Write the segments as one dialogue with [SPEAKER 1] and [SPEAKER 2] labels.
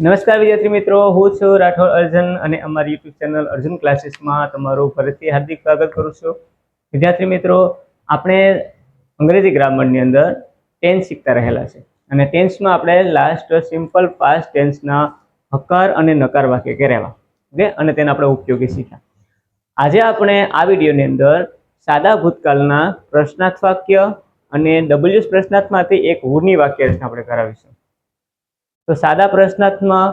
[SPEAKER 1] નમસ્કાર વિદ્યાર્થી મિત્રો, હું છું રાઠોડ અર્જુન અને અમારી યુટ્યુબ ચેનલ અર્જુન ક્લાસીસમાં તમારું ફરીથી હાર્દિક સ્વાગત કરું છું. વિદ્યાર્થી મિત્રો, આપણે અંગ્રેજી ગ્રામરની અંદર ટેન્સ શીખતા રહેલા છે અને ટેન્સમાં આપણે લાસ્ટ સિમ્પલ પાસ્ટ ટેન્સના હકાર અને નકાર વાક્ય કરેલા ઓકે, અને તેના આપણે ઉપયોગી શીખ્યા. આજે આપણે આ વિડીયોની અંદર સાદા ભૂતકાળના પ્રશ્નાર્થ વાક્ય અને ડબલ્યુએસ પ્રશ્નાર્થમાંથી એક હુની વાક્ય રચના આપણે કરાવીશું. તો સાદા પ્રશ્નાર્થમાં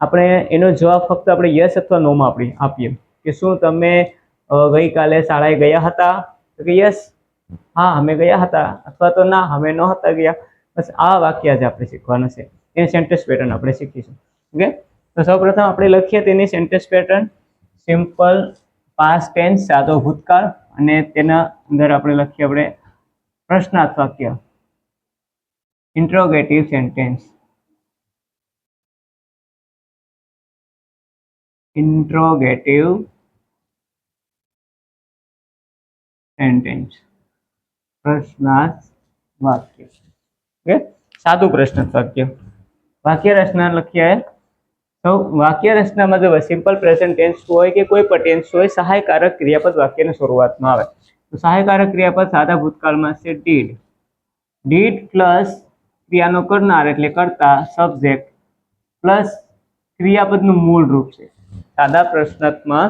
[SPEAKER 1] આપણે એનો જવાબ ફક્ત આપણે યસ અથવા નોમાં આપીએ કે શું તમે ગઈકાલે શાળાએ ગયા હતા, તો કે યસ, હા અમે ગયા હતા, અથવા તો ના અમે ન હતા ગયા. બસ આ વાક્ય આજે આપણે શીખવાનું છે. એની સેન્ટેન્સ પેટર્ન આપણે શીખીશું. ઓકે, તો સૌપ્રથમ આપણે લખીએ તેની sentence pattern. Simple past tense સાદો ભૂતકાળ, અને તેના અંદર આપણે લખીએ આપણે પ્રશ્નાર્થ વાક્ય, ઇન્ટ્રોગેટિવ સેન્ટેન્સ. ઇન્ટ્રોગેટિવ સેન્ટેન્સ, પ્રશ્નાર્થ વાક્ય. ઓકે, સાદું પ્રશ્નાર્થ વાક્ય. વાક્ય રચના લખીએ તો વાક્ય રચનામાં જો સિમ્પલ પ્રેઝન્ટ ટેન્સ હોય કે કોઈ પણ ટેન્સ હોય, સહાયકારક ક્રિયાપદ વાક્યની શરૂઆતમાં આવે. તો સહાયકારક ક્રિયાપદ સાદા ભૂતકાળમાં છે ડીડ. ડીડ પ્લસ ક્રિયાનો કરનાર એટલે કરતા, સબ્જેક્ટ પ્લસ ક્રિયાપદનું મૂળ રૂપ છે. સાદા પ્રશ્નાર્થમાં,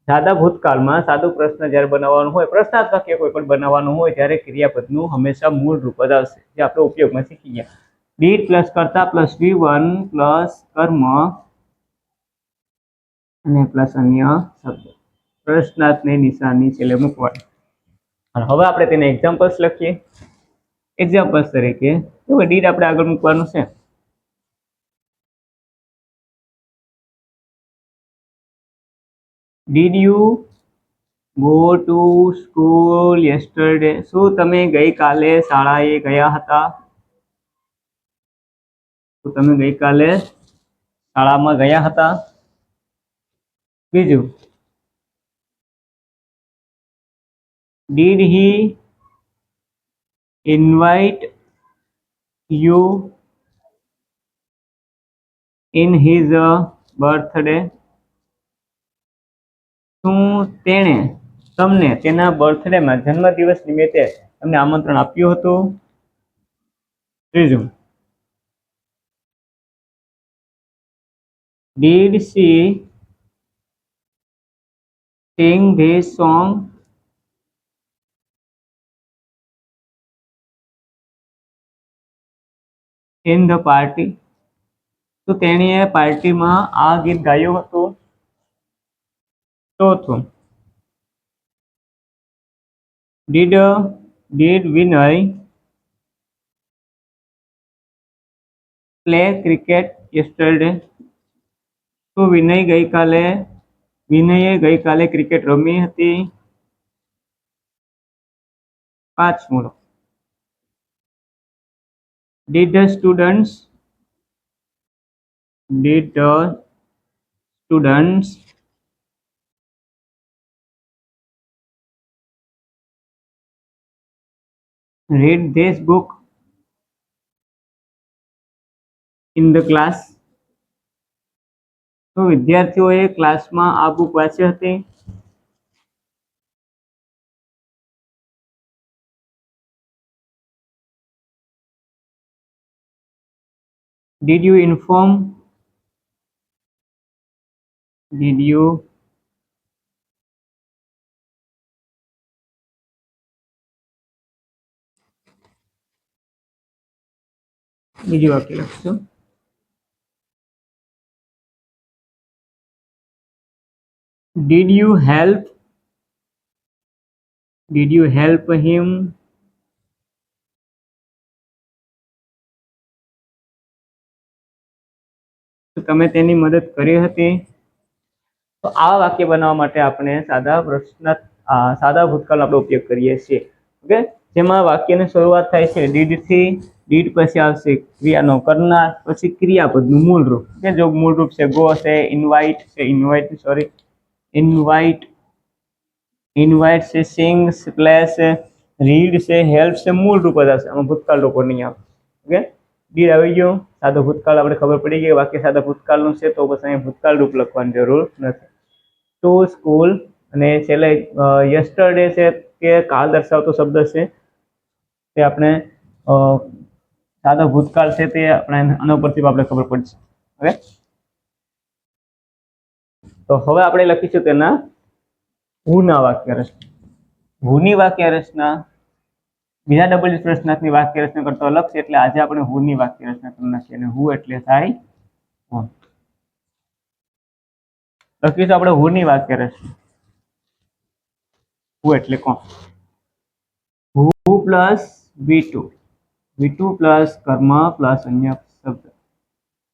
[SPEAKER 1] સાદા ભૂતકાળમાં સાદું પ્રશ્ન જ્યારે બનાવવાનું હોય, પ્રશ્નાર્થ વાક્ય કોઈ પણ બનાવવાનું હોય ત્યારે ક્રિયાપદનું હંમેશા મૂળ રૂપ જ આવશે, જે આપણે ઉપયોગમાં શીખી ગયા. ડીડ પ્લસ કરતા પ્લસ V1 પ્લસ કર્મ અને પ્લસ અન્ય શબ્દ. પ્રશ્નાર્થની નિશાની છેલ્લે મૂકવાની. અને હવે આપણે તેને એક્ઝામ્પલ્સ લખીએ. એક્ઝામ્પલ્સ તરીકે ડીડ આપણે આગળ મૂકવાનું છે. Did you go to school yesterday? શું તમે ગઈકાલે શાળાએ ગયા હતા? શું તમે ગઈકાલે શાળામાં ગયા હતા? બીજું, Did he invite you in his birthday? શું તેણે તમને તેના બર્થડેમાં, જન્મદિવસ નિમિત્તે તમને આમંત્રણ આપ્યું હતું? ત્રીજું, Did she sing this song in the party? તો તેણીએ પાર્ટીમાં આ ગીત ગાયું હતું? ચોથું, Did Vinay play cricket yesterday? શું વિનયે ગઈકાલે ક્રિકેટ રમી હતી? પાંચમું, Did the students read this book in the class? તો વિદ્યાર્થીઓએ ક્લાસમાં આ બુક વાંચી હતી? Did you inform બીજું વાક્ય લખશું. Did you help him? તમે તેની મદદ કરી હતી? તો આ વાક્ય બનાવવા માટે આપણે સાદા ભૂતકાળનો આપણે ઉપયોગ કરીએ છીએ. ઓકે, જેમાં વાક્યની શરૂઆત થાય છે ડીડ થી. ડીડ પછી આવશે ક્રિયાનો કરનાર, પછી ક્રિયાપદનું મૂળ રૂપ. કે જો મૂળ રૂપ છે ગો છે, ઇન્વાઇટ છે, સિંગ પ્લે છે, રીડ છે, હેલ્પ છે, મૂળ રૂપ જ આવશે. આમાં ભૂતકાળ લોકો નહીં આવે. ઓકે, ડીડ આવી ગયું. સાદો ભૂતકાળ આપણે ખબર પડી ગઈ, વાક્ય સાદા ભૂતકાળનું છે તો પછી અહીંયા ભૂતકાળ રૂપ લખવાની જરૂર નથી. ટુ સ્કૂલ અને છેલ્લે યસ્ટરડે છે કે કાલ દર્શાવતો શબ્દ છે તે આપણે સાદો ભૂતકાળ છે તે આપણે આના ઉપરથી આપણે ખબર પડશે. ઓકે, તો હવે આપણે લખીશું તેના હુના વાક્ય રચના. હુની વાક્ય રચના બીજા ડબલ પ્રશ્નાર્થની વાક્ય રચના કરતો અલગ છે, એટલે આજે આપણે હુની વાક્ય રચના કરી નાખીએ. અને હુ એટલે થાય કોણ. લખીશું આપણે હુની વાક્ય રચના. હુ એટલે કોણ. હુ પ્લસ V2 પ્લસ કર્મ પ્લસ અન્ય શબ્દ.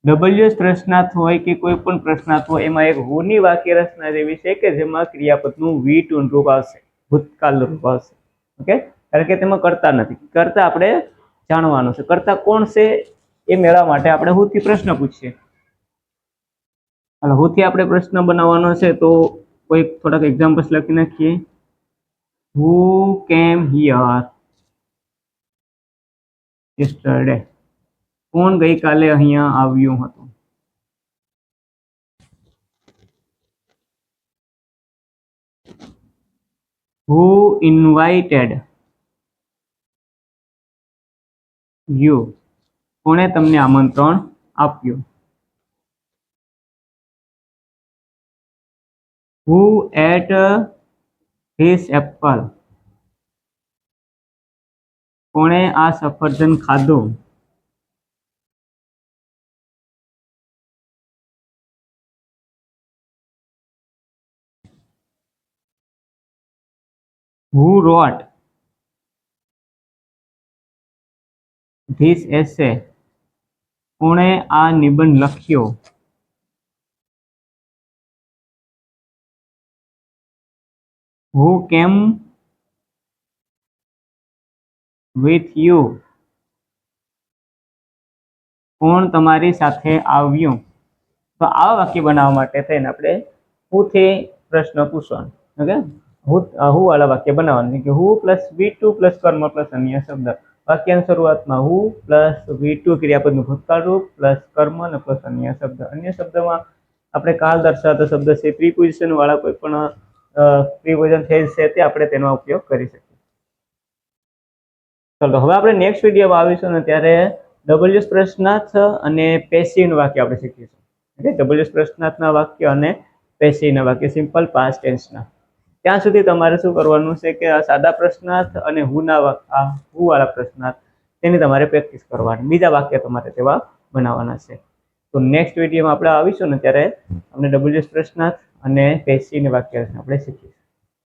[SPEAKER 1] ડબલ્યુએસ પ્રશ્નાર્થ હોય કે કોઈ પણ પ્રશ્નાર્થ હોય એમાં એક હુની વાક્ય રચના જેવી છે કે જેમાં ક્રિયાપદનું V2 રૂપ આવશે, ભૂતકાળ રૂપ આવશે. ઓકે, કારણ કે તેમાં કરતા નથી. કરતા આપણે જાણવાનું છે, કરતા કોણ છે એ મેળવવા માટે આપણે હુથી પ્રશ્ન પૂછીએ. હુથી આપણે પ્રશ્ન બનાવવાનો છે તો કોઈ થોડાક એક્ઝામ્પલ્સ લખી નાખીએ. હુ કેમ હિયર યસ્ટરડે. કોણ ગઈકાલે અહીંયા આવ્યું હતું. હુ ઇન્વાઇટેડ યુ. કોણે તમને આમંત્રણ આપ્યું. હુ એટ ધીસ એપલ. કોણે આ સફરજન ખાધું. Who wrote this essay? કોણે આ નિબંધ લખ્યો. Who came with you? કોણ તમારી સાથે આવ્યું. તો આવા વાક્ય બનાવવા માટે થઈને આપણે હુથી પ્રશ્ન પૂછવાનો. ઓકે, હુ વાળા વાક્ય બનાવવાનું કે હુ પ્લસ V2 પ્લસ કર્મ પ્લસ અન્ય શબ્દ. વાક્યની શરૂઆતમાં હુ પ્લસ V2 ક્રિયાપદનું ભૂતકાળ રૂપ પ્લસ કર્મ અને પ્લસ અન્ય શબ્દ. અન્ય શબ્દમાં આપણે કાલ દર્શાવતો શબ્દ છે, પ્રીપોઝિશન વાળા કોઈ પણ પ્રીપોઝિશન થયેલ છે તે આપણે તેનો ઉપયોગ કરી શકીએ. ચાલો હવે આપણે નેક્સ્ટ વિડીયોમાં આવીશું ને ત્યારે ડબલ્યુએસ પ્રશ્નાર્થ અને પેસિવનું વાક્ય આપણે શીખીશું. ઓકે, ડબલ્યુએસ પ્રશ્નાર્થના વાક્ય અને પેસિવના વાક્ય સિમ્પલ પાસ્ટ ટેન્સના. ત્યાં સુધી તમારે શું કરવાનું છે કે આ સાદા પ્રશ્નાર્થ અને હુ વાળા પ્રશ્નાર્થ તેની તમારે પ્રેક્ટિસ કરવાની. બીજા વાક્ય તમારે તેવા બનાવવાના છે. તો નેક્સ્ટ વિડીયોમાં આપણે આવીશું ને ત્યારે આપણે ડબલ્યુએસ પ્રશ્નાર્થ અને પેસિવની વાક્ય આપણે શીખીશું.